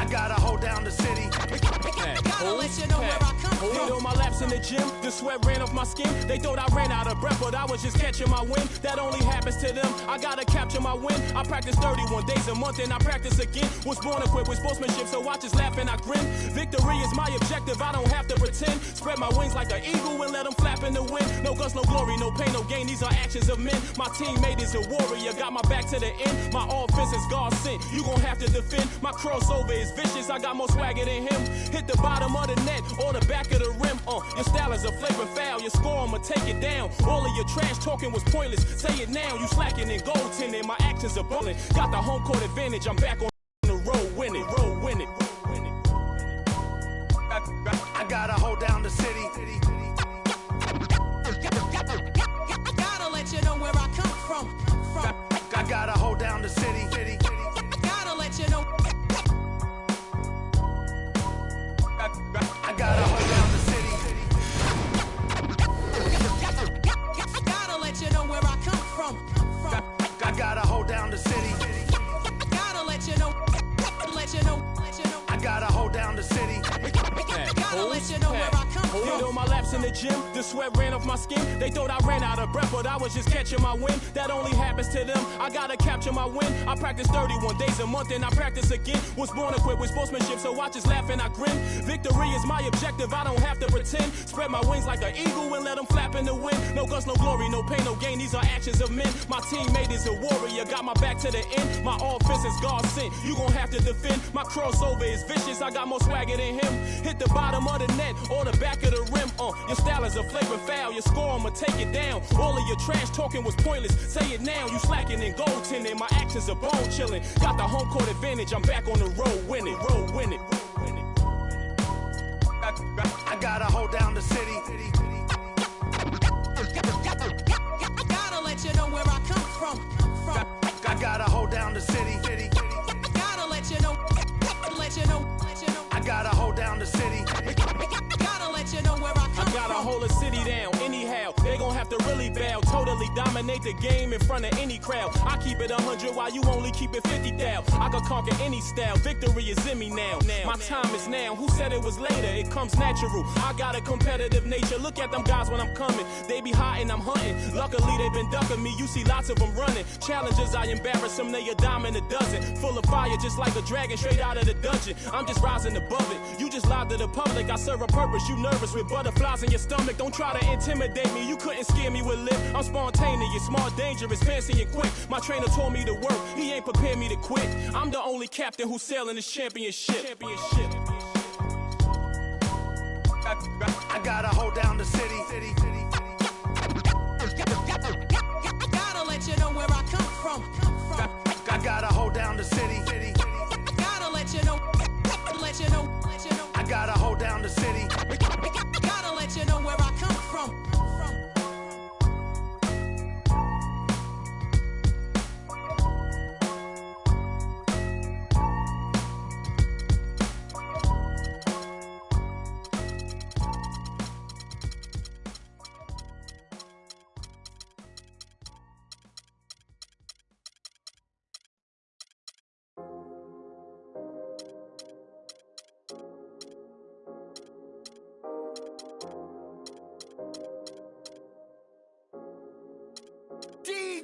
gotta hold down the city. Gotta let you know where I come from. Hit on my laps in the gym, the sweat ran off my skin. They thought I ran out of breath, but I was just catching my wind. That only happens to them. I gotta capture my win. I practice 31 days a month and I practice again. Was born equipped with sportsmanship, so I just laugh and I grin. Victory is my objective, I don't have to pretend. Spread my wings like an eagle and let them flap in the wind. No guts, no glory, no pain, no gain. These are actions of men. My teammate is a warrior, got my back to the end. My offense is God sent. You gon' have to defend. My crossover is vicious, I got more swagger than him. Hit the bottom of the net or the back of the rim. Your style is a flavor foul. Your score, I'ma take it down. All of your trash talking was pointless. Say it now, you slacking in goaltending. My actions are bowling. Got the home court advantage. I'm back on the road winning. Road winning. I gotta hold down the city. I gotta let you know where I come from. I gotta hold down the city. I gotta let you know. I gotta hold down the city. I gotta let you know where I come from. I gotta hold down the city. I gotta let you know. Let you know. I gotta hold down the city. I gotta let you know where I come from. Hit on my laps in the gym, the sweat ran off my skin. They thought I ran out of breath, but I was just catching my wind. That only happens to them. I gotta capture my win. I practice 31 days a month and I practice again. Was born equipped with sportsmanship, so I just laugh and I grin. Victory is my objective, I don't have to pretend. Spread my wings like an eagle and let them flap in the wind. No guts, no glory, no pain, no gain. These are actions of men. My teammate is a warrior, got my back to the end. My offense is God sent. You gon' have to defend. My crossover is vicious, I got more swagger than him. Hit the bottom of the net or the back of the rim. Your style is a flavor foul. Your score, I'ma take it down. All of your trash talking was pointless. Say it now, you slacking in goaltending. My actions are bone chilling. Got the home court advantage. I'm back on the road winning. Road winning. I gotta hold down the city. I gotta let you know where I come from. I gotta hold down the city. I gotta let you know. Let you know. I gotta hold down the city. I gotta let you know where I come from. I gotta hold a city down anyhow. They gon' have to really bow. Totally dominate the game in front of any crowd. I keep it 100 while you only keep it 50 thou. I could conquer any style. Victory is in me now. My time is now. Who said it was later? It comes natural. I got a competitive nature. Look at them guys when I'm coming. They be hot and I'm hunting. Luckily they been ducking me. You see lots of them running. Challenges, I embarrass them. They a dime in a dozen. Full of fire just like a dragon straight out of the dungeon. I'm just rising above it. You just lied to the public. I serve a purpose. You nervous with butterflies in your stomach. Don't try to intimidate me. You couldn't scare me with lip. I'm spontaneous, smart, dangerous, fancy and quick. My trainer told me to work. He ain't prepared me to quit. I'm the only captain who's sailing this championship. I gotta hold down the city. I gotta let you know where I come from. I gotta hold down the city. I gotta let you know. Let you know. I gotta hold down the city. I gotta let you know where I come from.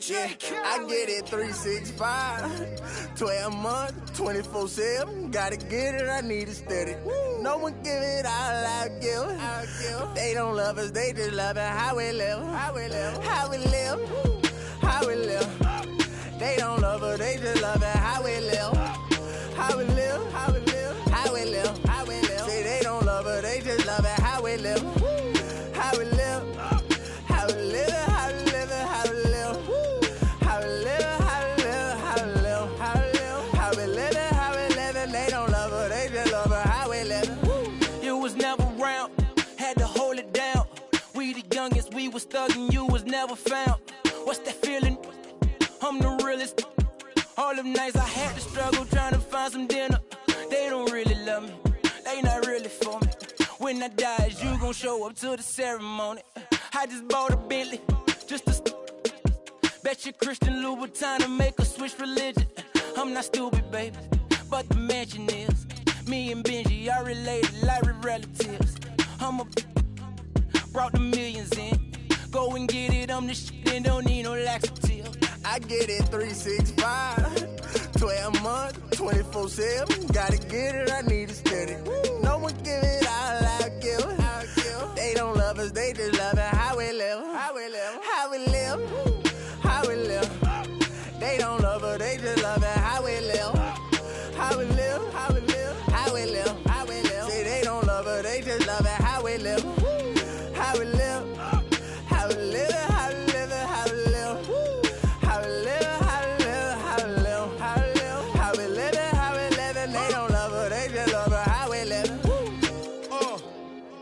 Yeah, I get it 365, 12 months, 24/7. Gotta get it, I need it steady. No one give it all I give. They don't love us, they just love it how we live. How we live. They don't love us, they just love it how we live. How we live. Say they don't love us, they just love it how we live. How we live. We was thuggin', you was never found. What's that feeling? I'm the realest. All them nights I had to struggle trying to find some dinner. They don't really love me, they not really for me. When I die, is you gon' show up to the ceremony? I just bought a Bentley, just to bet you Christian Louboutin to make a switch religion. I'm not stupid, baby, but the mansion is. Me and Benji are related like we're relatives. Brought the millions in. Go and get it, I'm the shit and don't need no laxative. I get it 365, 12 months, 24/7. Gotta get it, I need it steady. No one give it all I give. They don't love us, they just love it. How we live, how we live, how we live, how we live. They don't love us, they just love it. How we live, how we live, how we live, how we live, how we live. Say they don't love us, they just love it. How we live, how we live. How we live, how we live, how we live, how we live, how we live, how we live, how we live, how we live, how we live. They don't love her, they just love her. How we live.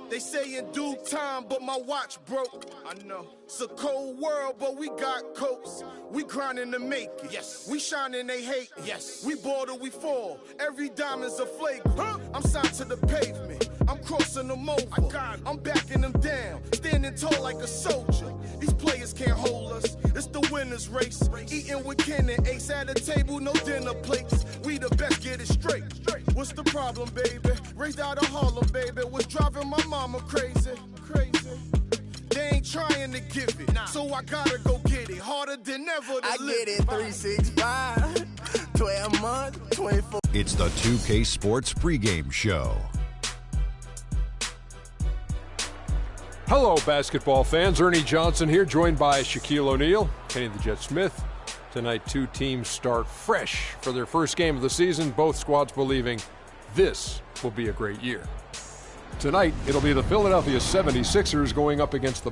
They say in due time, but my watch broke. I know it's a cold world, but we got coats. We grinding to make it. Yes. We shining, they hate. Yes. We bored or we fall. Every diamond's a flagrant. I'm signed to the pavement. I'm crossing them over. I'm backing them down. Standing tall like a soldier. These players can't hold us. It's the winner's race. Eating with Ken and Ace at a table, no dinner plates. We the best, get it straight. What's the problem, baby? Raised out of Harlem, baby. What's driving my mama crazy? They ain't trying to give it, so I gotta go get it. Harder than ever to I live. get it 365, 12 months, 24. It's the 2K Sports pregame show. Hello, basketball fans. Ernie Johnson here, joined by Shaquille O'Neal, Kenny the Jet Smith. Tonight, two teams start fresh for their first game of the season, both squads believing this will be a great year. Tonight, it'll be the Philadelphia 76ers going up against the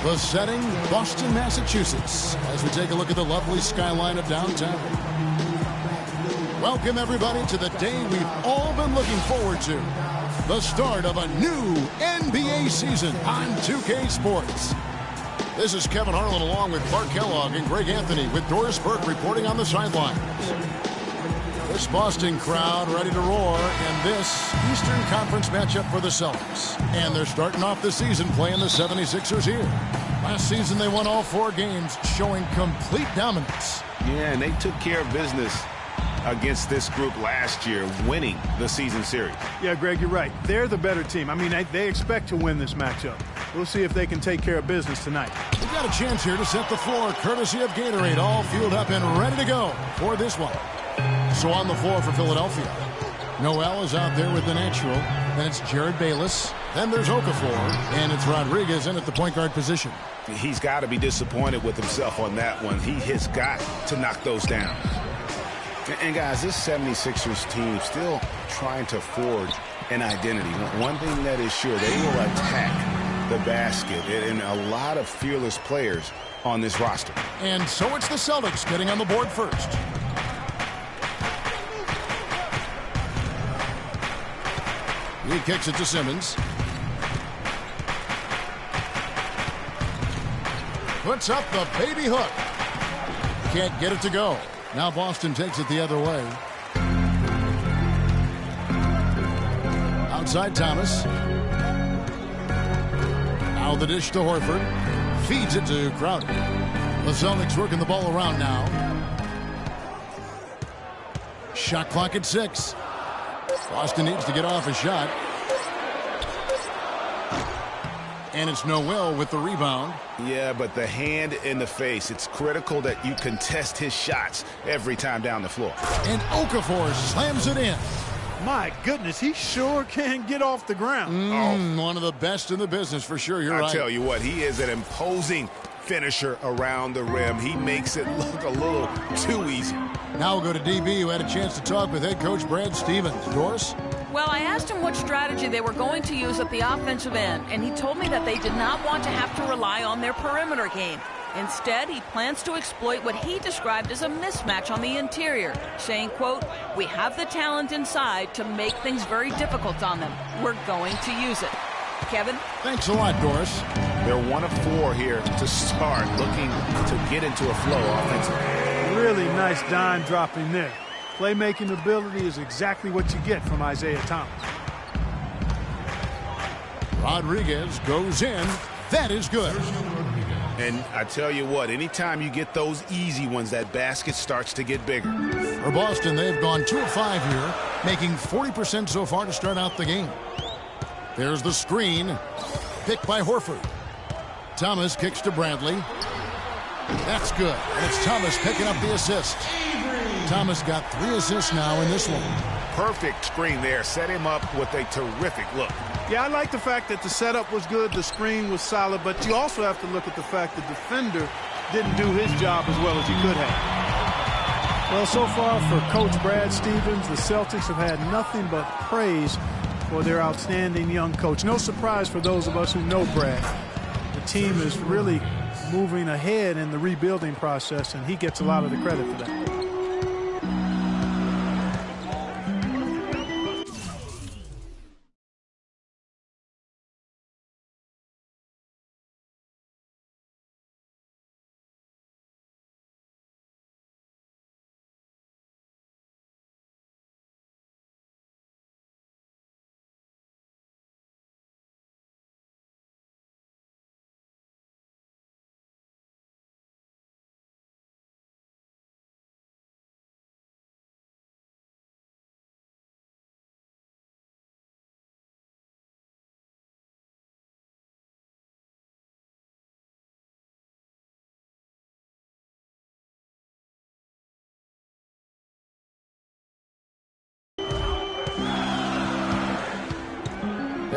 The setting, Boston, Massachusetts, as we take a look at the lovely skyline of downtown. Welcome, everybody, to the day we've all been looking forward to. The start of a new NBA season on 2K Sports. This is Kevin Harlan along with Clark Kellogg and Greg Anthony with Doris Burke reporting on the sidelines. This Boston crowd ready to roar in this Eastern Conference matchup for the Celtics. And they're starting off the season playing the 76ers here. Last season they won all 4 games, showing complete dominance. Yeah, and they took care of business against this group last year, winning the season series. Yeah, Greg, you're right. They're the better team. I mean, they expect to win this matchup. We'll see if they can take care of business tonight. We've got a chance here to set the floor, courtesy of Gatorade, all fueled up and ready to go for this one. So on the floor for Philadelphia, Noel is out there with the natural. Then it's Jared Bayless. Then there's Okafor. And it's Rodriguez in at the point guard position. He's got to be disappointed with himself on that one. He has got to knock those down. And guys, this 76ers team still trying to forge an identity. One thing that is sure, they will attack the basket. And a lot of fearless players on this roster. And so it's the Celtics getting on the board first. He kicks it to Simmons. Puts up the baby hook. Can't get it to go. Now Boston takes it the other way. Outside Thomas. Now the dish to Horford. Feeds it to Crowder. The Celtics working the ball around now. Shot clock at 6. Boston needs to get off a shot. And it's Noel with the rebound. Yeah, but the hand in the face, it's critical that you contest his shots every time down the floor. And Okafor slams it in. My goodness, he sure can get off the ground. One of the best in the business for sure. You're right. I tell you what, he is an imposing finisher around the rim. He makes it look a little too easy. Now we'll go to DB, who had a chance to talk with head coach Brad Stevens. Doris? Well, I asked him what strategy they were going to use at the offensive end, and he told me that they did not want to have to rely on their perimeter game. Instead, he plans to exploit what he described as a mismatch on the interior, saying, quote, "We have the talent inside to make things very difficult on them. We're going to use it." Kevin? Thanks a lot, Doris. They're 1 of 4 here to start, looking to get into a flow offensively. Really nice dime dropping there. Playmaking ability is exactly what you get from Isaiah Thomas. Rodriguez goes in. That is good. And I tell you what, anytime you get those easy ones, that basket starts to get bigger. For Boston, they've gone 2 of 5 here, making 40% so far to start out the game. There's the screen, picked by Horford. Thomas kicks to Bradley. That's good. And it's Thomas picking up the assist. Thomas got 3 assists now in this one. Perfect screen there. Set him up with a terrific look. Yeah, I like the fact that the setup was good, the screen was solid, but you also have to look at the fact the defender didn't do his job as well as he could have. Well, so far for Coach Brad Stevens, the Celtics have had nothing but praise for their outstanding young coach. No surprise for those of us who know Brad. The team is really moving ahead in the rebuilding process, and he gets a lot of the credit for that.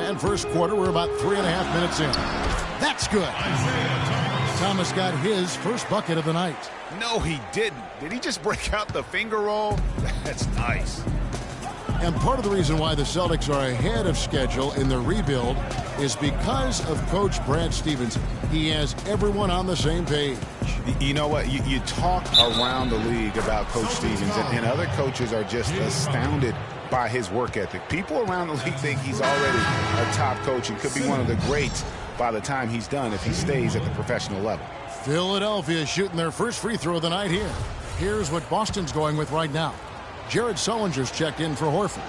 And first quarter, we're about 3.5 minutes in. That's good. Thomas got his first bucket of the night. No, he didn't. Did he just break out the finger roll? That's nice. And part of the reason why the Celtics are ahead of schedule in their rebuild is because of Coach Brad Stevens. He has everyone on the same page. You know what? You talk around the league about Coach Stevens, and other coaches are just astounded by his work ethic. People around the league think he's already a top coach and could be one of the greats by the time he's done if he stays at the professional level. Philadelphia shooting their first free throw of the night here. Here's what Boston's going with right now. Jared Sullinger's checked in for Horford.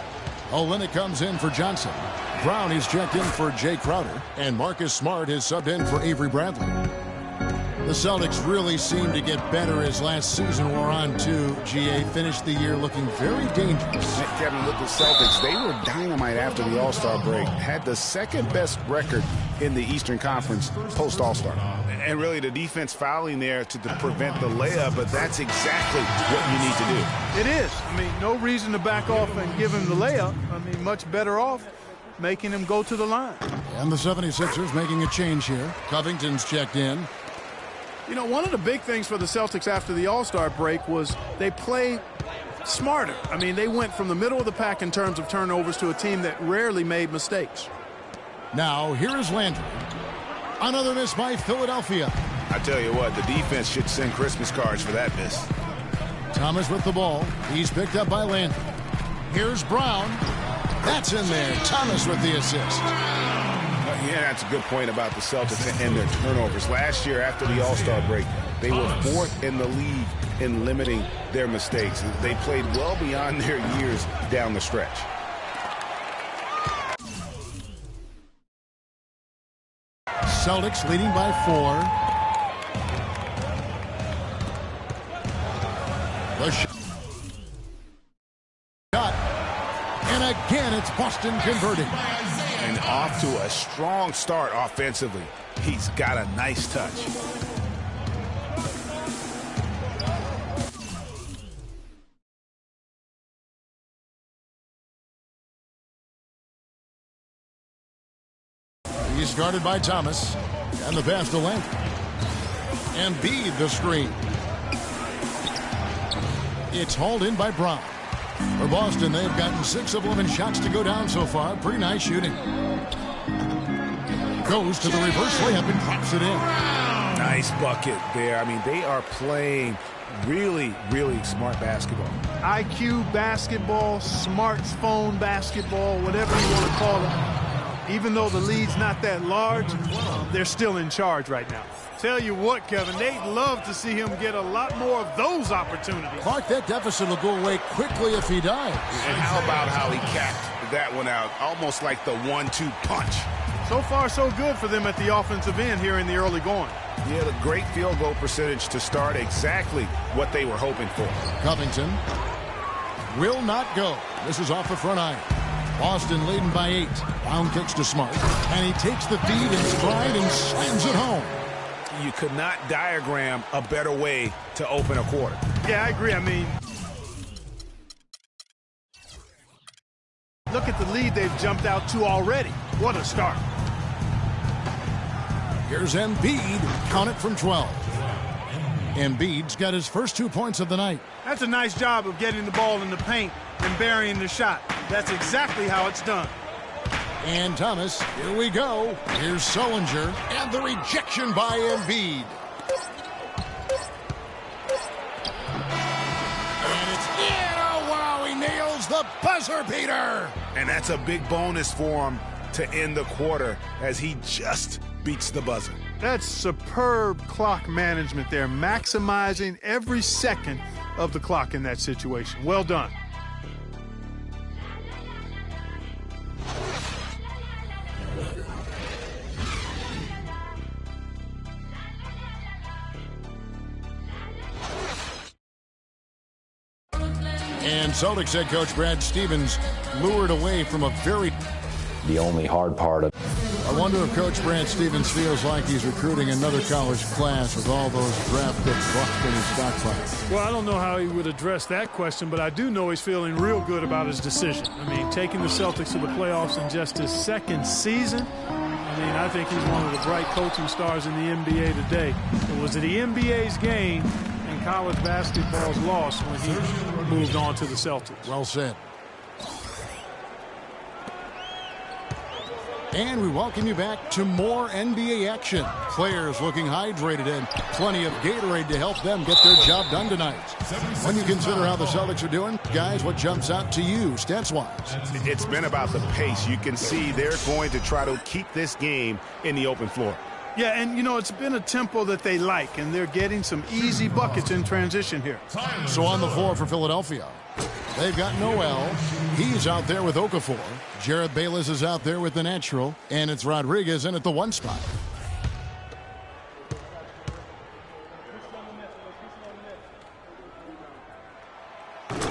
Olynyk comes in for Johnson. Brown is checked in for Jay Crowder. And Marcus Smart is subbed in for Avery Bradley. The Celtics really seemed to get better as last season wore on, too. GA finished the year looking very dangerous. Kevin, with the Celtics, they were dynamite after the All-Star break. Had the second best record in the Eastern Conference post-All-Star. And really the defense fouling there to prevent the layup, but that's exactly what you need to do. It is. I mean, no reason to back off and give him the layup. I mean, much better off making him go to the line. And the 76ers making a change here. Covington's checked in. You know, one of the big things for the Celtics after the All-Star break was they played smarter. I mean, they went from the middle of the pack in terms of turnovers to a team that rarely made mistakes. Now, here is Landry. Another miss by Philadelphia. I tell you what, the defense should send Christmas cards for that miss. Thomas with the ball. He's picked up by Landry. Here's Brown. That's in there. Thomas with the assist. Yeah, that's a good point about the Celtics and their turnovers. Last year, after the All-Star break, they were 4th in the league in limiting their mistakes. They played well beyond their years down the stretch. Celtics leading by 4. The shot. And again, it's Boston converting. And off to a strong start offensively. He's got a nice touch. He's guarded by Thomas. And the pass to Landry. Embiid the screen. It's hauled in by Brown. For Boston, they've gotten 6 of 11 shots to go down so far. Pretty nice shooting. Goes to the reverse layup and drops it in. Nice bucket there. I mean, they are playing really, really smart basketball. IQ basketball, smartphone basketball, whatever you want to call it. Even though the lead's not that large, they're still in charge right now. Tell you what, Kevin, they'd love to see him get a lot more of those opportunities. Clark, that deficit will go away quickly if he does. And how about how he capped that one out, almost like the 1-2 punch. So far, so good for them at the offensive end here in the early going. Yeah, the great field goal percentage to start, exactly what they were hoping for. Covington will not go. This is off the front iron. Boston leading by 8. Brown kicks to Smart, and he takes the feed in stride and slams it home. You could not diagram a better way to open a quarter. Yeah, I agree. I mean, look at the lead they've jumped out to already. What a start. Here's Embiid. Count it from 12. Embiid's got his first 2 points of the night. That's a nice job of getting the ball in the paint and burying the shot. That's exactly how it's done. And Thomas, here we go. Here's Sullinger, and the rejection by Embiid. And it's in. Oh, wow, he nails the buzzer beater. And that's a big bonus for him to end the quarter as he just beats the buzzer. That's superb clock management there, maximizing every second of the clock in that situation. Well done. And Celtics head coach Brad Stevens lured away from a very... The only hard part of... I wonder if Coach Brad Stevens feels like he's recruiting another college class with all those draft picks locked in his stockpile. Well, I don't know how he would address that question, but I do know he's feeling real good about his decision. I mean, taking the Celtics to the playoffs in just his second season, I think he's one of the bright coaching stars in the NBA today. It was the NBA's game and college basketball's loss when he moved on to the Celtics. Well said. And we welcome you back to more NBA action. Players looking hydrated and plenty of Gatorade to help them get their job done tonight. When you consider how the Celtics are doing, guys, what jumps out to you stats-wise? It's been about the pace. You can see they're going to try to keep this game in the open floor. Yeah, and, you know, it's been a tempo that they like, and they're getting some easy buckets in transition here. So on the floor for Philadelphia, they've got Noel. He's out there with Okafor. Jared Bayless is out there with the natural, and it's Rodriguez in at the 1 spot.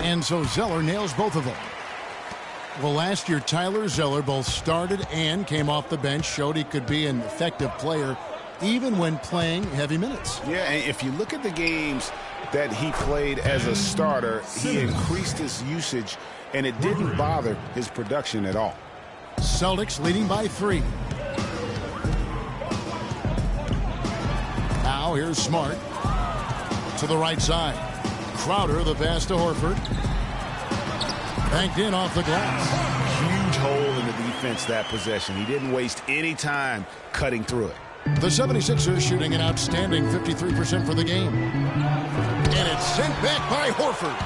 And so Zeller nails both of them. Well, last year, Tyler Zeller both started and came off the bench, showed he could be an effective player even when playing heavy minutes. Yeah, and if you look at the games that he played as a starter, he increased his usage, and it didn't bother his production at all. Celtics leading by 3. Now here's Smart to the right side. Crowder, the pass to Horford. Banked in off the glass. Huge hole in the defense that possession. He didn't waste any time cutting through it. The 76ers shooting an outstanding 53% for the game. And it's sent back by Horford.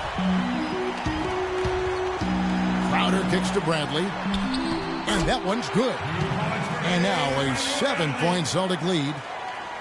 Crowder kicks to Bradley. And that one's good. And now a 7-point Celtic lead.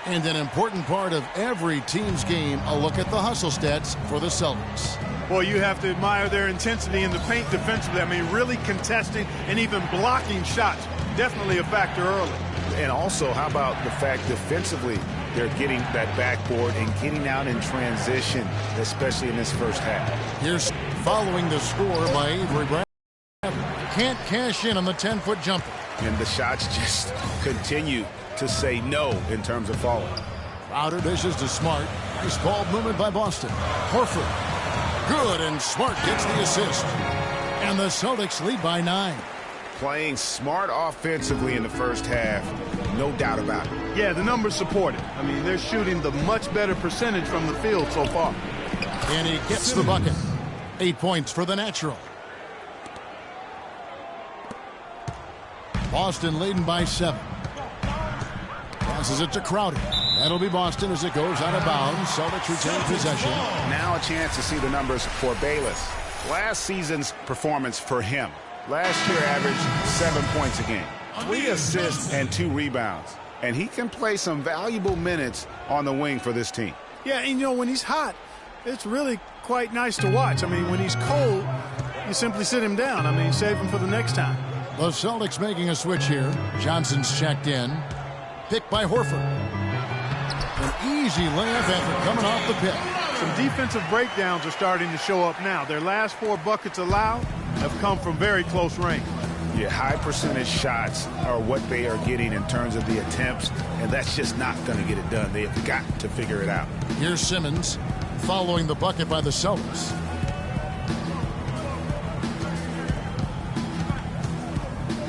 And an important part of every team's game, a look at the hustle stats for the Celtics. Well, you have to admire their intensity in the paint defensively. I mean, really contesting and even blocking shots. Definitely a factor early. And also, how about the fact defensively, they're getting that backboard and getting out in transition, especially in this first half. Here's following the score by Avery Bradley. Can't cash in on the 10-foot jumper. And the shots just continue to say no in terms of falling. Crowder dishes to Smart. Nice ball movement by Boston. Horford. Good, and Smart gets the assist. And the Celtics lead by 9. Playing smart offensively in the first half, no doubt about it. Yeah, the numbers support it. I mean, they're shooting the much better percentage from the field so far. And he gets the bucket. 8 points for the natural. Boston leading by 7. Passes it to Crowder. That'll be Boston as it goes out of bounds. Celtics retain possession. Now a chance to see the numbers for Bayless. Last season's performance for him. Last year averaged 7 points a game, 3 assists and 2 rebounds. And he can play some valuable minutes on the wing for this team. Yeah, and you know, when he's hot, it's really quite nice to watch. I mean, when he's cold, you simply sit him down. I mean, save him for the next time. The Celtics making a switch here. Johnson's checked in. Picked by Horford. An easy layup after coming off the pick. Some defensive breakdowns are starting to show up now. Their last 4 buckets allowed have come from very close range. Yeah, high percentage shots are what they are getting in terms of the attempts, and that's just not going to get it done. They have got to figure it out. Here's Simmons following the bucket by the Celtics.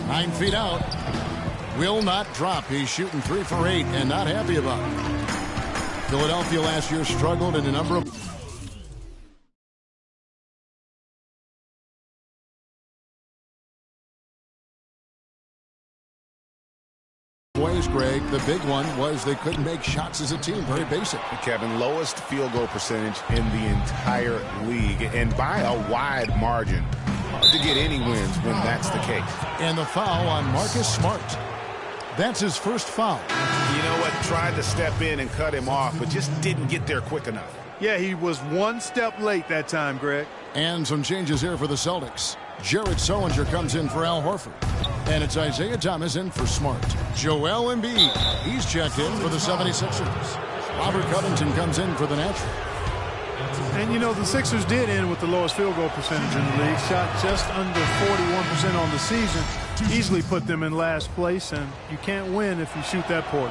Nine feet out. Will not drop. He's shooting 3 for 8 and not happy about it. Philadelphia last year struggled in a number of ways, Greg. The big one was they couldn't make shots as a team. Very basic. Kevin, lowest field goal percentage in the entire league, and by a wide margin. Hard to get any wins when that's the case. And the foul on Marcus Smart. That's his first foul. You know what? Tried to step in and cut him off, but just didn't get there quick enough. Yeah, he was 1 step late that time, Greg. And some changes here for the Celtics. Jared Sullinger comes in for Al Horford. And it's Isaiah Thomas in for Smart. Joel Embiid, he's checked in for the 76ers. Robert Covington comes in for the Natural. And, you know, the Sixers did end with the lowest field goal percentage in the league. Shot just under 41% on the season. Easily put them in last place, and you can't win if you shoot that poorly.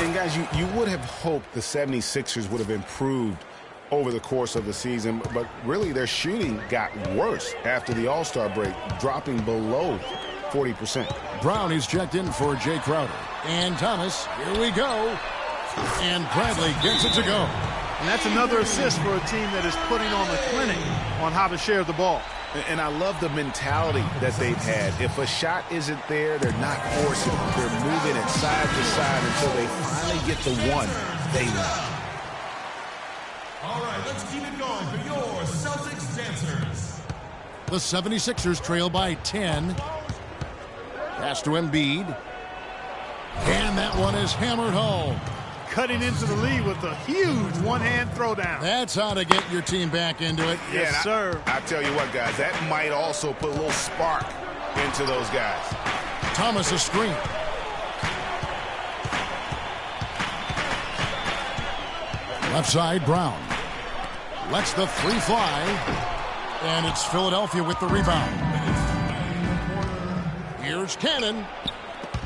And, guys, you would have hoped the 76ers would have improved over the course of the season, but really their shooting got worse after the All-Star break, dropping below 40%. Brown is checked in for Jay Crowder. And Thomas, here we go. And Bradley gets it to go. And that's another assist for a team that is putting on a clinic on how to share the ball. And I love the mentality that they've had. If a shot isn't there, they're not forcing it. They're moving it side to side until they finally get the one they want. All right, let's keep it going for your Celtics dancers. The 76ers trail by 10. Pass to Embiid. And that one is hammered home. Cutting into the lead with a huge one-hand throwdown. That's how to get your team back into it. Yes, sir. I tell you what, guys, that might also put a little spark into those guys. Thomas a screen. Left side, Brown. Lets the 3 fly. And it's Philadelphia with the rebound. Here's Cannon.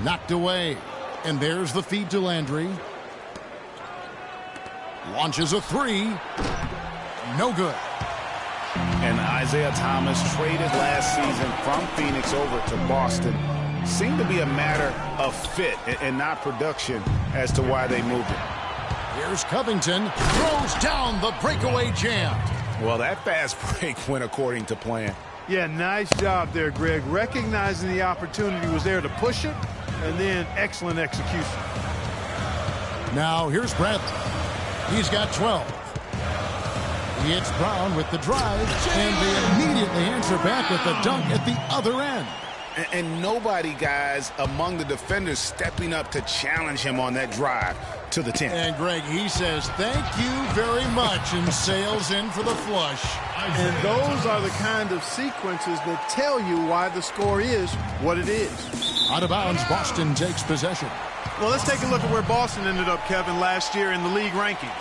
Knocked away. And there's the feed to Landry. Launches a 3. No good. And Isaiah Thomas, traded last season from Phoenix over to Boston, seemed to be a matter of fit and not production as to why they moved him. Here's Covington. Throws down the breakaway jam. Well, that fast break went according to plan. Yeah, nice job there, Greg. Recognizing the opportunity was there to push it, and then excellent execution. Now here's Bradley. He's got 12. It's Brown with the drive, and they immediately answer back with the dunk at the other end. And nobody, guys, among the defenders stepping up to challenge him on that drive to the 10. And, Greg, he says, thank you very much, and sails in for the flush. And those are the kind of sequences that tell you why the score is what it is. Out of bounds, Boston takes possession. Well, let's take a look at where Boston ended up, Kevin, last year in the league rankings.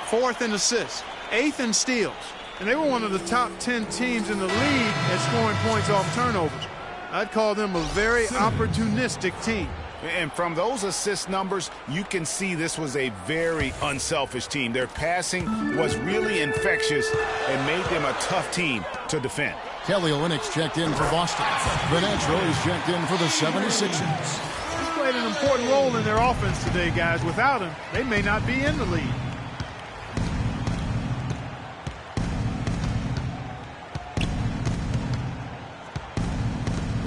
4th in assists, 8th in steals. And they were one of the top 10 teams in the league at scoring points off turnovers. I'd call them a very opportunistic team. And from those assist numbers, you can see this was a very unselfish team. Their passing was really infectious and made them a tough team to defend. Kelly Olynyk's checked in for Boston. Venetro is checked in for the 76ers. He's played an important role in their offense today, guys. Without him, they may not be in the lead.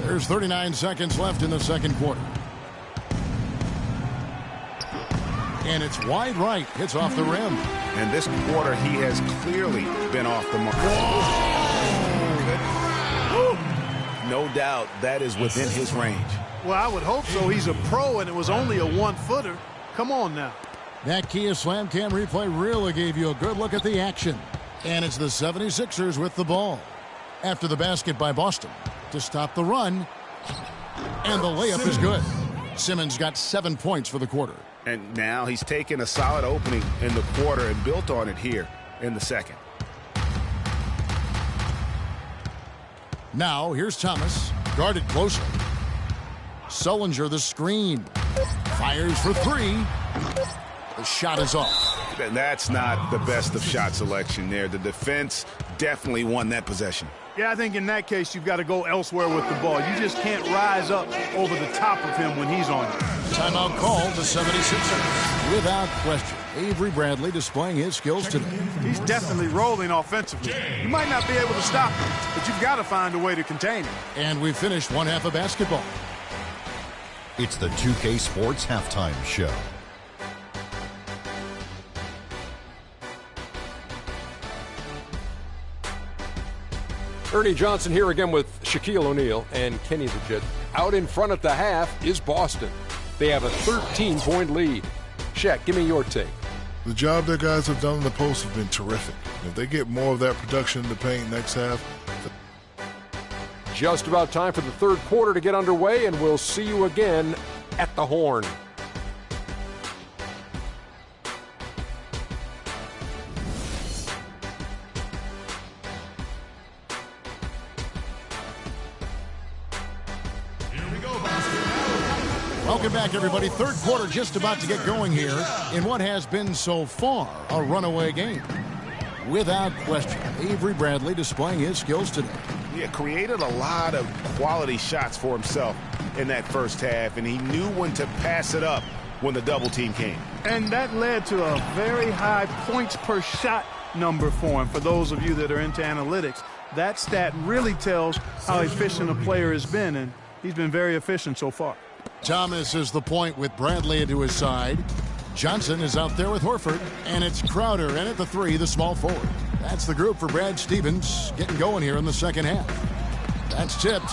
There's 39 seconds left in the second quarter. And it's wide right. Hits off the rim. And this quarter, he has clearly been off the mark. No doubt that is within his range. Well, I would hope so. He's a pro, and it was only a one-footer. Come on now. That Kia Slam Cam replay really gave you a good look at the action. And it's the 76ers with the ball. After the basket by Boston to stop the run. And the layup is good. Simmons got 7 points for the quarter. And now he's taken a solid opening in the quarter and built on it here in the second. Now here's Thomas, guarded closely. Sullinger the screen. Fires for three. The shot is off. That's not the best of shot selection there. The defense definitely won that possession. Yeah, I think in that case you've got to go elsewhere with the ball. You just can't rise up over the top of him when he's on you. Timeout called to 76ers. Without question, Avery Bradley displaying his skills today. He's definitely rolling offensively. You might not be able to stop him, but you've got to find a way to contain him. And we finished one half of basketball. It's the 2K Sports Halftime Show. Ernie Johnson here again with Shaquille O'Neal and Kenny the Jet. Out in front at the half is Boston. They have a 13-point lead. Shaq, give me your take. The job that guys have done in the post has been terrific. If they get more of that production in the paint next half. Just about time for the third quarter to get underway, and we'll see you again at the Horn. Welcome back, everybody. Third quarter just about to get going here in what has been so far a runaway game. Without question, Avery Bradley displaying his skills today. Yeah, created a lot of quality shots for himself in that first half, and he knew when to pass it up when the double team came. And that led to a very high points per shot number for him. For those of you that are into analytics, that stat really tells how efficient a player has been, and he's been very efficient so far. Thomas is the point with Bradley into his side. Johnson is out there with Horford, and it's Crowder in at the three, the small forward. That's the group for Brad Stevens getting going here in the second half. That's tipped.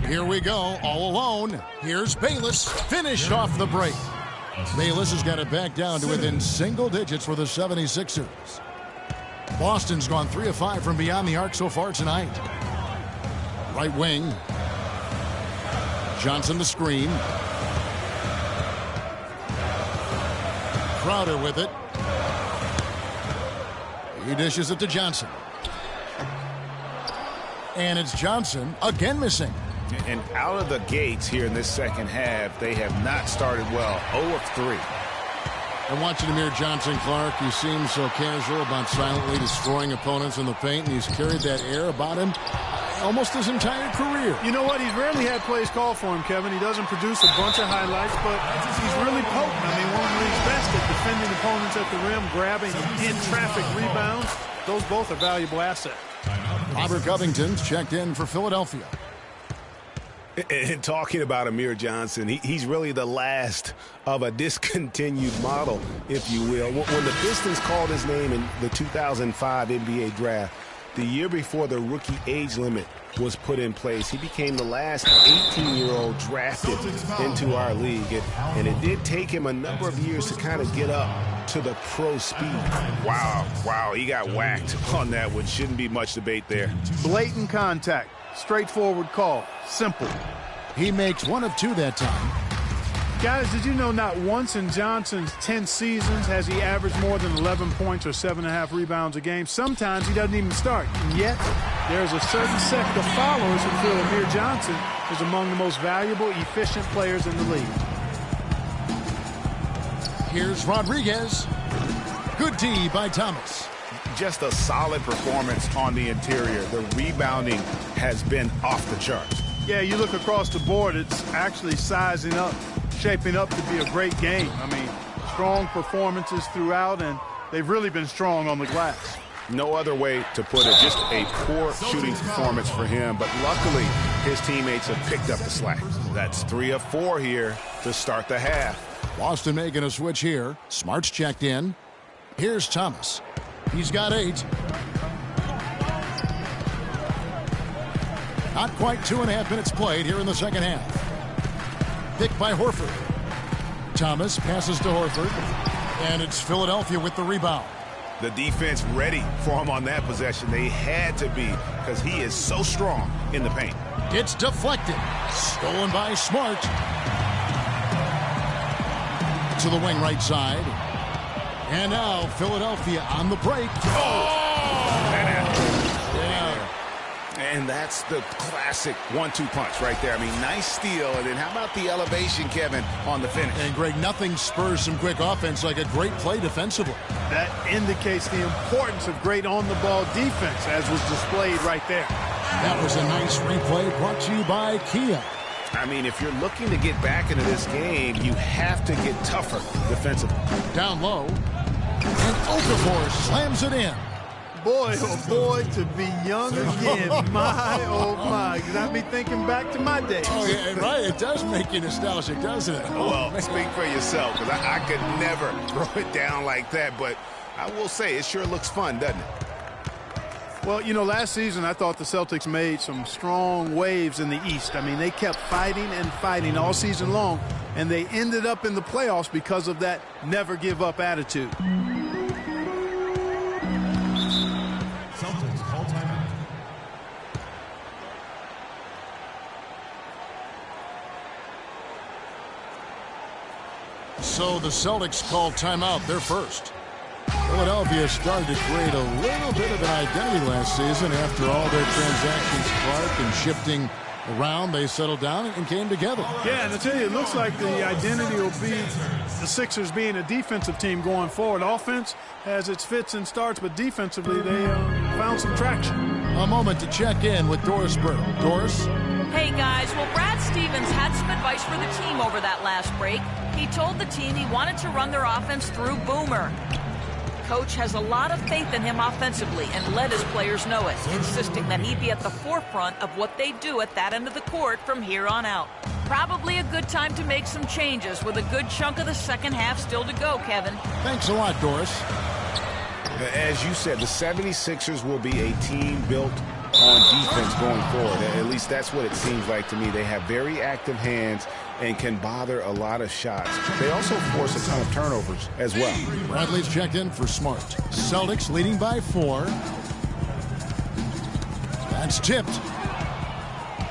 Here we go, all alone. Here's Bayless, finished off the break. Bayless has got it back down to within single digits for the 76ers. Boston's gone 3 of 5 from beyond the arc so far tonight. Right wing. Johnson the screen. Crowder with it. He dishes it to Johnson. And it's Johnson again missing. And out of the gates here in this second half, they have not started well. 0 of 3. And watching Amir Johnson, Clark, he seems so casual about silently destroying opponents in the paint, and he's carried that air about him almost his entire career. You know what? He's rarely had plays called for him, Kevin. He doesn't produce a bunch of highlights, but he's really potent. I mean, one of the league's best at defending opponents at the rim, grabbing in-traffic rebounds. Those both are valuable assets. Robert Covington's checked in for Philadelphia. And talking about Amir Johnson, he's really the last of a discontinued model, if you will. When the Pistons called his name in the 2005 NBA draft, the year before the rookie age limit was put in place, he became the last 18-year-old drafted into our league. And it did take him a number of years to kind of get up to the pro speed. Wow, he got whacked on that one. Shouldn't be much debate there. Blatant contact. Straightforward call. Simple. He makes 1 of 2 that time. Guys, did you know not once in Johnson's 10 seasons has he averaged more than 11 points or 7.5 rebounds a game? Sometimes he doesn't even start. And yet, there's a certain sect of followers who feel Amir Johnson is among the most valuable, efficient players in the league. Here's Rodriguez. Good D by Thomas. Just a solid performance on the interior. The rebounding has been off the charts. Yeah, you look across the board, it's actually sizing up, shaping up to be a great game. I mean, strong performances throughout, and they've really been strong on the glass. No other way to put it. Just a poor shooting performance for him, but luckily his teammates have picked up the slack. That's 3 of 4 here to start the half. Boston making a switch here. Smart's checked in. Here's Thomas. He's got 8. Not quite 2.5 minutes played here in the second half. Picked by Horford. Thomas passes to Horford, and it's Philadelphia with the rebound. The defense ready for him on that possession. They had to be, because he is so strong in the paint. It's deflected. Stolen by Smart. To the wing right side. And now Philadelphia on the break. And that's the classic 1-2 punch right there. I mean, nice steal. And then how about the elevation, Kevin, on the finish? And, Greg, nothing spurs some quick offense like a great play defensively. That indicates the importance of great on-the-ball defense, as was displayed right there. That was a nice replay brought to you by Kia. I mean, if you're looking to get back into this game, you have to get tougher defensively. Down low. And Okafor slams it in. Boy, oh boy, to be young again. My, oh my. Got me thinking back to my days. Oh, yeah, right. It does make you nostalgic, doesn't it? Well, speak for yourself, because I could never throw it down like that. But I will say, it sure looks fun, doesn't it? Well, you know, last season I thought the Celtics made some strong waves in the East. I mean, they kept fighting and fighting all season long, and they ended up in the playoffs because of that never-give-up attitude. Celtics call timeout. So the Celtics call timeout. They're first. Philadelphia started to create a little bit of an identity last season after all their transactions, Clark, and shifting around. They settled down and came together. Yeah, and I tell you, it looks like the identity will be the Sixers being a defensive team going forward. Offense has its fits and starts, but defensively they found some traction. A moment to check in with Doris Burke. Doris? Hey, guys. Well, Brad Stevens had some advice for the team over that last break. He told the team he wanted to run their offense through Boomer. Coach has a lot of faith in him offensively and let his players know it, insisting that he be at the forefront of what they do at that end of the court from here on out. Probably a good time to make some changes with a good chunk of the second half still to go, Kevin. Thanks a lot, Doris. As you said, the 76ers will be a team built on defense going forward. At least that's what it seems like to me. They have very active hands and can bother a lot of shots. They also force a ton of turnovers as well. Bradley's checked in for Smart. Celtics leading by 4. That's tipped.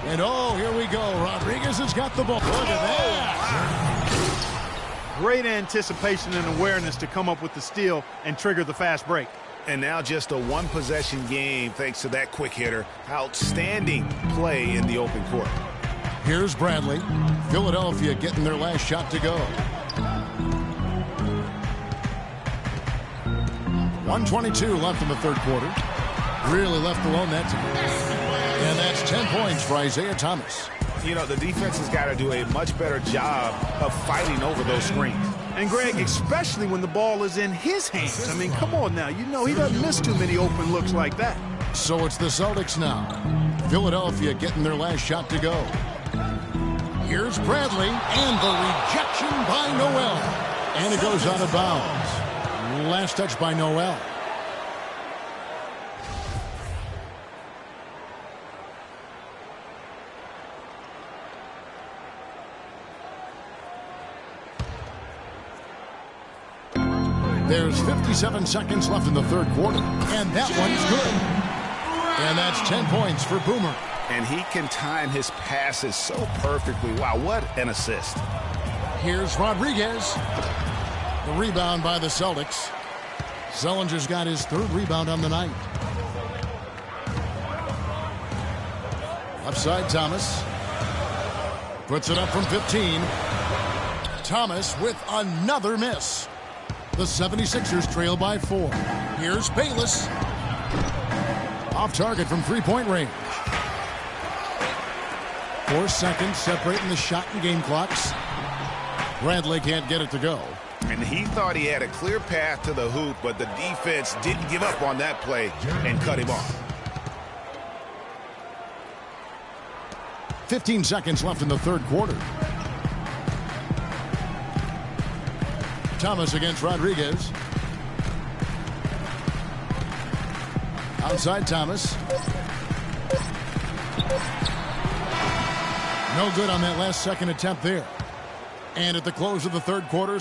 And oh, here we go. Rodriguez has got the ball. Look at that. Great anticipation and awareness to come up with the steal and trigger the fast break. And now just a one-possession game thanks to that quick hitter. Outstanding play in the open court. Here's Bradley. Philadelphia getting their last shot to go. 1:22 left in the third quarter. Really left alone that time. And that's 10 points for Isaiah Thomas. You know, the defense has got to do a much better job of fighting over those screens. And, Greg, especially when the ball is in his hands. I mean, come on now. You know he doesn't miss too many open looks like that. So it's the Celtics now. Philadelphia getting their last shot to go. Here's Bradley, and the rejection by Noel. And it goes out of bounds. Last touch by Noel. There's 57 seconds left in the third quarter, and that one's good. And that's 10 points for Boomer. And he can time his passes so perfectly. Wow, what an assist. Here's Rodriguez. The rebound by the Celtics. Zellinger's got his 3rd rebound on the night. Upside Thomas. Puts it up from 15. Thomas with another miss. The 76ers trail by 4. Here's Bayless. Off target from 3-point range. 4 seconds separating the shot and game clocks. Bradley can't get it to go. And he thought he had a clear path to the hoop, but the defense didn't give up on that play and cut him off. 15 seconds left in the 3rd quarter. Thomas against Rodriguez. Outside Thomas. No good on that last second attempt there. And at the close of the 3rd quarter.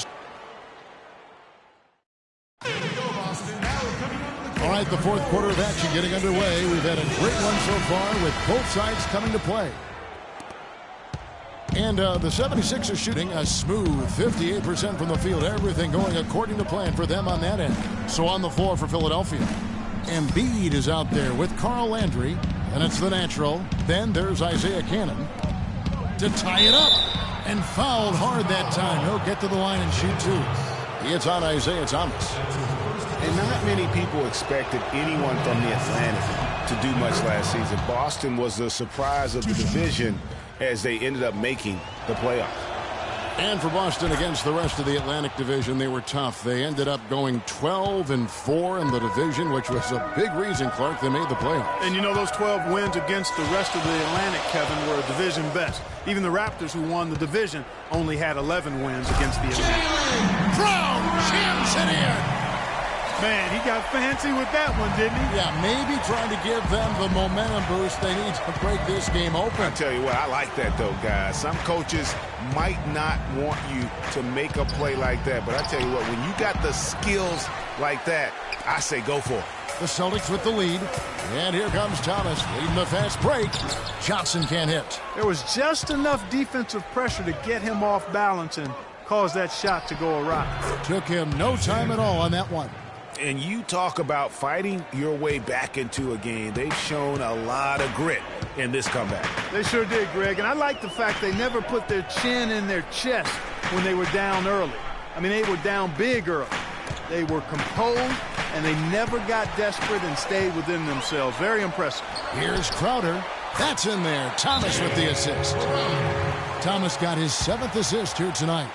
All right, the 4th quarter of action getting underway. We've had a great one so far with both sides coming to play. And the 76ers shooting a smooth 58% from the field. Everything going according to plan for them on that end. So on the floor for Philadelphia. Embiid is out there with Carl Landry. And it's the natural. Then there's Isaiah Cannon to tie it up. And fouled hard that time. He'll get to the line and shoot 2. It's on Isaiah Thomas. And not many people expected anyone from the Atlantic to do much last season. Boston was the surprise of the division as they ended up making the playoffs. And for Boston against the rest of the Atlantic Division, they were tough. They ended up going 12-4 in the division, which was a big reason, Clark, they made the playoffs. And you know, those 12 wins against the rest of the Atlantic, Kevin, were a division best. Even the Raptors, who won the division, only had 11 wins against the Atlantic. Jaylen Brown jams it in. Man, he got fancy with that one, didn't he? Yeah, maybe trying to give them the momentum boost they need to break this game open. I tell you what, I like that, though, guys. Some coaches might not want you to make a play like that, but I tell you what, when you got the skills like that, I say go for it. The Celtics with the lead. And here comes Thomas leading the fast break. Johnson can't hit. There was just enough defensive pressure to get him off balance and cause that shot to go awry. Took him no time at all on that one. And you talk about fighting your way back into a game. They've shown a lot of grit in this comeback. They sure did, Greg. And I like the fact they never put their chin in their chest when they were down early. I mean, they were down big early. They were composed, and they never got desperate and stayed within themselves. Very impressive. Here's Crowder. That's in there. Thomas with the assist. Thomas got his 7th assist here tonight.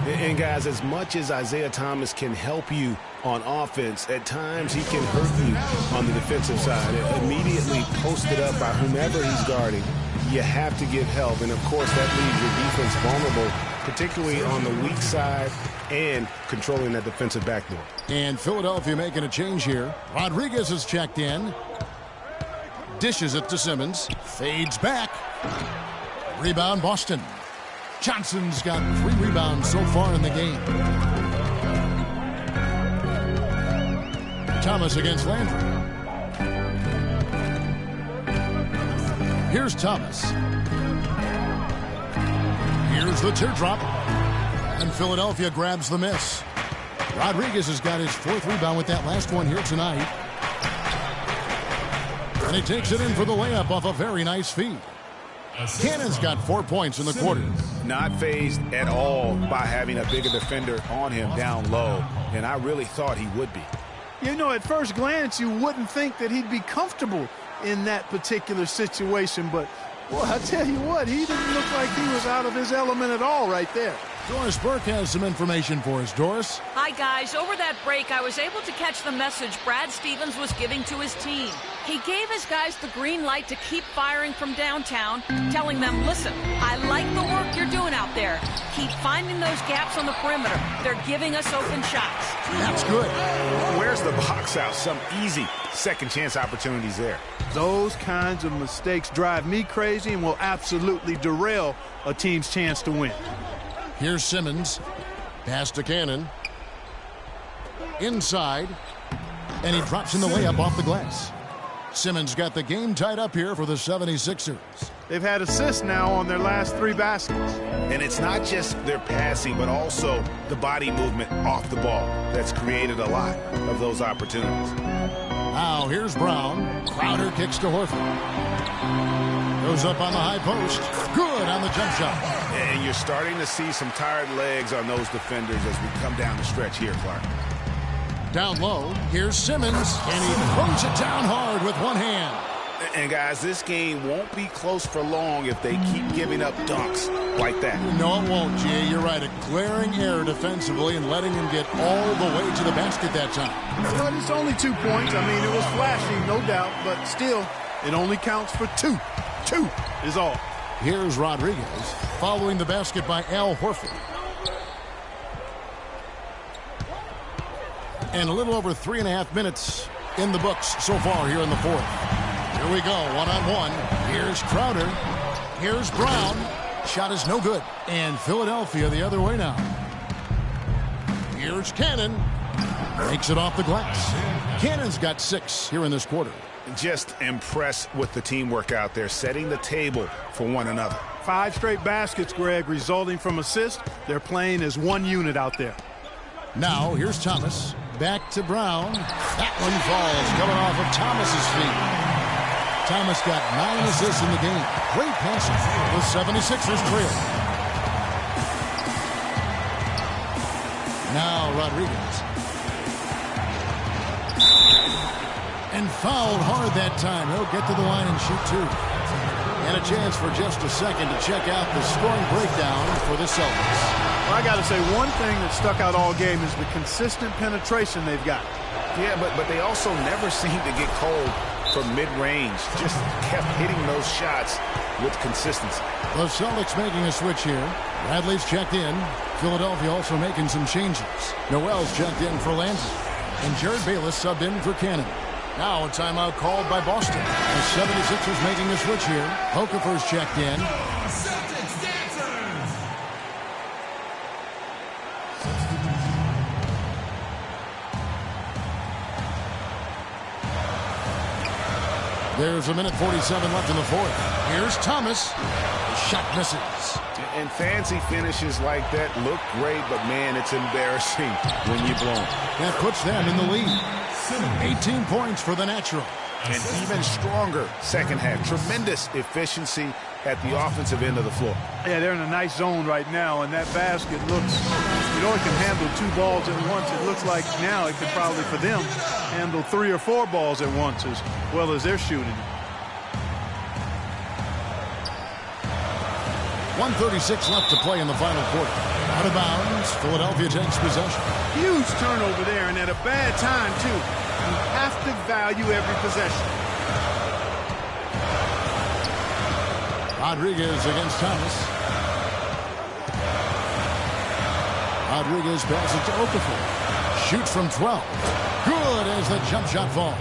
And, guys, as much as Isaiah Thomas can help you on offense, at times he can hurt you on the defensive side. Immediately posted up by whomever he's guarding, you have to give help. And, of course, that leaves your defense vulnerable, particularly on the weak side and controlling that defensive backboard. And Philadelphia making a change here. Rodriguez has checked in. Dishes it to Simmons. Fades back. Rebound Boston. Johnson's got 3 rebounds so far in the game. Thomas against Landry. Here's Thomas. Here's the teardrop. And Philadelphia grabs the miss. Rodriguez has got his 4th rebound with that last one here tonight. And he takes it in for the layup off a very nice feed. Cannon's got 4 points in the quarter. Not fazed at all by having a bigger defender on him down low. And I really thought he would be. You know, at first glance, you wouldn't think that he'd be comfortable in that particular situation. But, well, I tell you what, he didn't look like he was out of his element at all right there. Doris Burke has some information for us. Doris? Hi, guys. Over that break, I was able to catch the message Brad Stevens was giving to his team. He gave his guys the green light to keep firing from downtown, telling them, listen, I like the work you're doing out there. Keep finding those gaps on the perimeter. They're giving us open shots. That's good. Where's the box out? Some easy second chance opportunities there. Those kinds of mistakes drive me crazy and will absolutely derail a team's chance to win. Here's Simmons. Pass to Cannon. Inside. And he drops in the layup off the glass. Simmons got the game tied up here for the 76ers. They've had assists now on their last 3 baskets. And it's not just their passing, but also the body movement off the ball that's created a lot of those opportunities. Now here's Brown. Crowder kicks to Horford. Goes up on the high post. Good on the jump shot. And you're starting to see some tired legs on those defenders as we come down the stretch here, Clark. Down low, here's Simmons, and he throws it down hard with one hand. And guys, this game won't be close for long if they keep giving up dunks like that. No, it won't, Jay. You're right. A glaring error defensively and letting him get all the way to the basket that time. But it's only 2 points. I mean, it was flashy, no doubt, but still, it only counts for 2. 2 is all. Here's Rodriguez following the basket by Al Horford. And a little over 3.5 minutes in the books so far here in the fourth. Here we go, one-on-one. Here's Crowder. Here's Brown. Shot is no good. And Philadelphia the other way now. Here's Cannon. Makes it off the glass. Cannon's got 6 here in this quarter. Just impressed with the teamwork out there, setting the table for one another. 5 straight baskets, Greg, resulting from assists. They're playing as one unit out there. Now, here's Thomas. Back to Brown. That one falls, coming off of Thomas's feet. Thomas got 9 assists in the game. Great passing. The 76ers trail. Now Rodriguez. And fouled hard that time. He'll get to the line and shoot 2. And a chance for just a second to check out the scoring breakdown for the Celtics. Well, I got to say, one thing that stuck out all game is the consistent penetration they've got. Yeah, but they also never seem to get cold from mid-range. Just kept hitting those shots with consistency. The Celtics making a switch here. Bradley's checked in. Philadelphia also making some changes. Noel's checked in for Landry. And Jared Bayless subbed in for Cannon. Now a timeout called by Boston. The 76ers making a switch here. Okafor's checked in. Celtics dancers. There's a minute 47 left in the fourth. Here's Thomas. The shot misses. And fancy finishes like that look great, but man, it's embarrassing when you blow them. That puts them in the lead. 18 points for the natural. And even stronger second half. Tremendous efficiency at the offensive end of the floor. Yeah, they're in a nice zone right now, and that basket looks, it can handle 2 balls at once. It looks like now it could probably, for them, handle 3 or 4 balls at once as well as they're shooting. 1:36 left to play in the final quarter. Out of bounds, Philadelphia takes possession. Huge turnover there, and at a bad time, too. You have to value every possession. Rodriguez against Thomas. Rodriguez passes to Okafor. Shoots from 12. Good as the jump shot falls.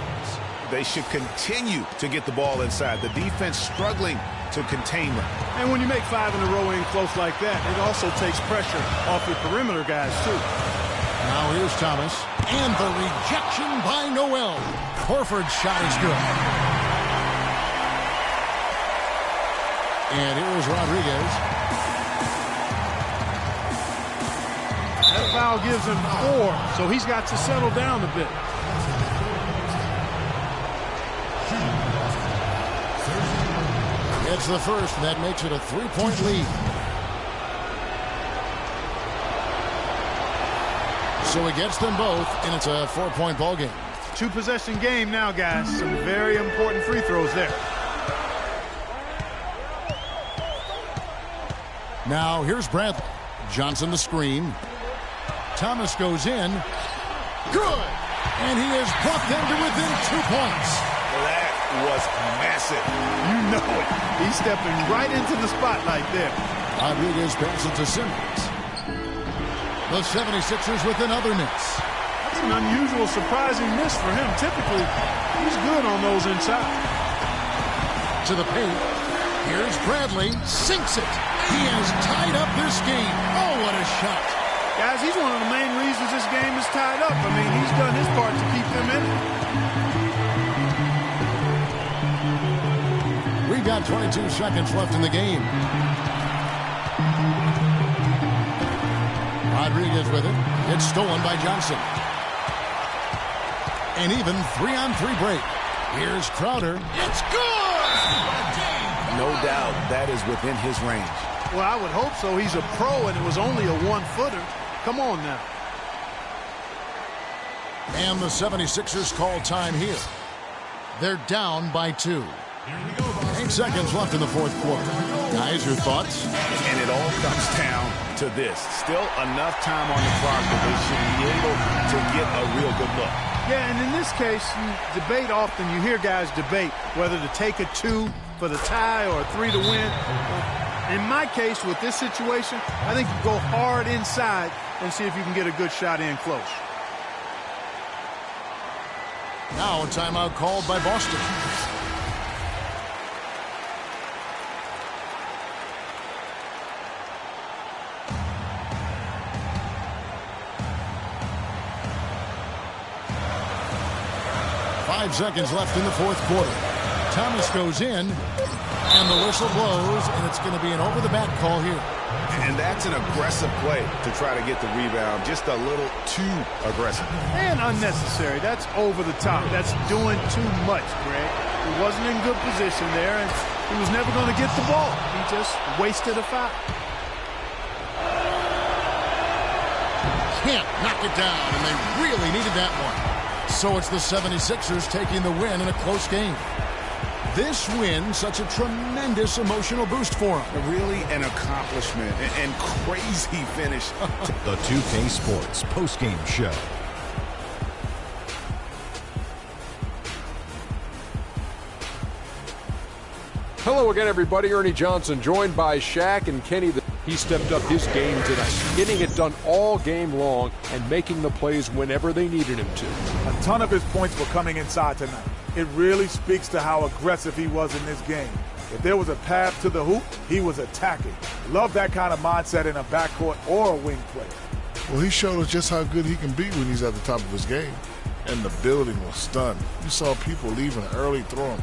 They should continue to get the ball inside. The defense struggling to contain them. And when you make 5 in a row in close like that, it also takes pressure off your perimeter guys, too. Now here's Thomas. And the rejection by Noel. Horford's shot is good. And here's Rodriguez. That foul gives him 4, so he's got to settle down a bit. It's the first, and that makes it a 3-point lead. So he gets them both, and it's a 4-point ball game. 2-possession game now, guys. Some very important free throws there. Now here's Bradley. Johnson the screen. Thomas goes in. Good! And he has brought them to within 2 points. That was massive. You know it. He's stepping right into the spotlight there. Rodriguez passes to Simmons. The 76ers with another miss. That's an unusual, surprising miss for him. Typically, he's good on those inside. To the paint. Here's Bradley. Sinks it. He has tied up this game. Oh, what a shot. Guys, he's one of the main reasons this game is tied up. I mean, he's done his part to keep them in it. We've got 22 seconds left in the game. Rodriguez with it. It's stolen by Johnson. An even 3-on-3 break. Here's Crowder. It's good! No doubt that is within his range. Well, I would hope so. He's a pro, and it was only a one-footer. Come on now. And the 76ers call time here. They're down by 2. 8 seconds left in the fourth quarter. Guys, your thoughts? And it all comes down to this. Still enough time on the clock that they should be able to get a real good look. Yeah, and in this case, you debate often. You hear guys debate whether to take a 2 for the tie or a 3 to win. In my case, with this situation, I think you go hard inside and see if you can get a good shot in close. Now a timeout called by Boston. Five seconds left in the fourth quarter. Thomas goes in, and the whistle blows, and it's going to be an over-the-back call here. And that's an aggressive play to try to get the rebound. Just a little too aggressive. And unnecessary. That's over the top. That's doing too much, Greg. He wasn't in good position there, and he was never going to get the ball. He just wasted a foul. Can't knock it down, and they really needed that one. So it's the 76ers taking the win in a close game. This win, such a tremendous emotional boost for them. Really an accomplishment and crazy finish. The 2K Sports postgame show. Hello again, everybody. Ernie Johnson, joined by Shaq and Kenny. He stepped up his game tonight, getting it done all game long and making the plays whenever they needed him to. A ton of his points were coming inside tonight. It really speaks to how aggressive he was in this game. If there was a path to the hoop, he was attacking. Love that kind of mindset in a backcourt or a wing player. Well, he showed us just how good he can be when he's at the top of his game. And the building was stunned. You saw people leaving early throwing.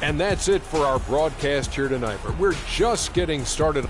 And that's it for our broadcast here tonight. But we're just getting started.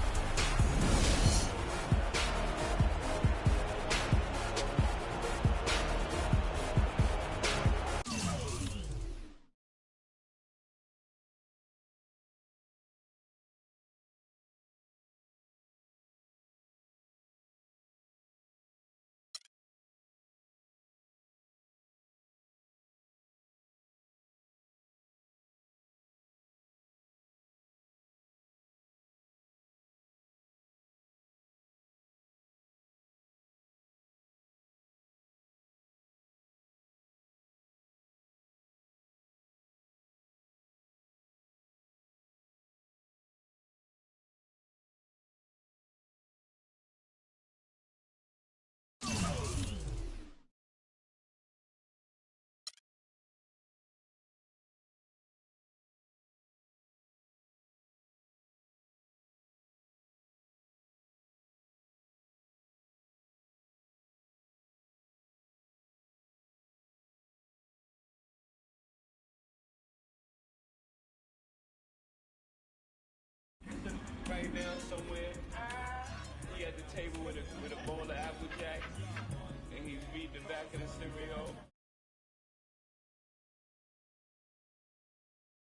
Right now, somewhere, he at the table with a bowl